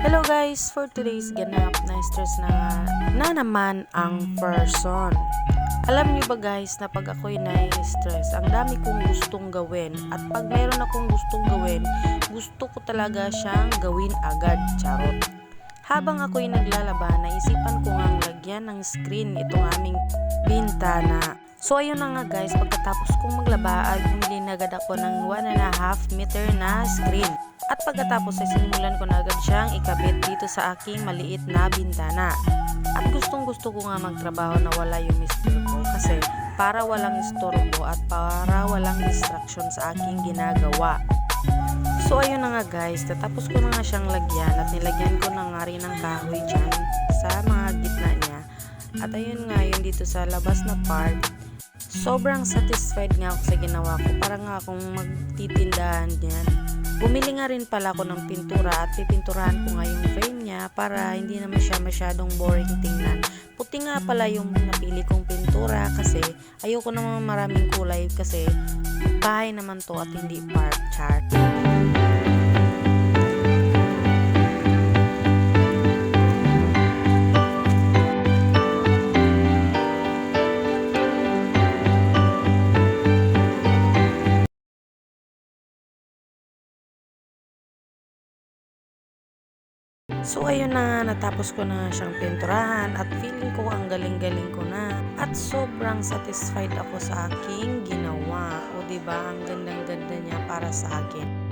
Hello guys! For today's ganap na stress na naman ang person. Alam niyo ba guys na pag ako'y na-stress, ang dami kong gustong gawin. At pag meron akong gustong gawin, gusto ko talaga siyang gawin agad. Charot! Habang ako'y naglalaba, naisipan ko ngang lagyan ng screen itong aming bintana. So ayun na nga guys, pagkatapos kong maglaba ay bumili na agad ako ng 1.5 meter na screen. At pagkatapos ay sinimulan ko na agad siyang ikabit dito sa aking maliit na bintana. At gustong gusto ko nga magtrabaho na wala yung mister ko kasi para walang istorbo at para walang distraction sa aking ginagawa. So ayun na nga guys, tatapos ko na nga siyang lagyan at nilagyan ko na nga rin ng kahoy dyan sa mga gitna niya. At ayun nga yun dito sa labas na part. Sobrang satisfied nga ako sa ginawa ko, para nga akong magtitindahan niyan. Bumili nga rin pala ako ng pintura at pipinturahan ko nga yung frame niya para hindi naman siya masyadong boring tingnan. Puti nga pala yung napili kong pintura kasi ayoko naman maraming kulay kasi bahay naman to at hindi park chart. So ayun na nga, natapos ko na siyang pinturahan at feeling ko ang galing-galing ko na at sobrang satisfied ako sa aking ginawa. O diba, ang gandang-ganda niya para sa akin.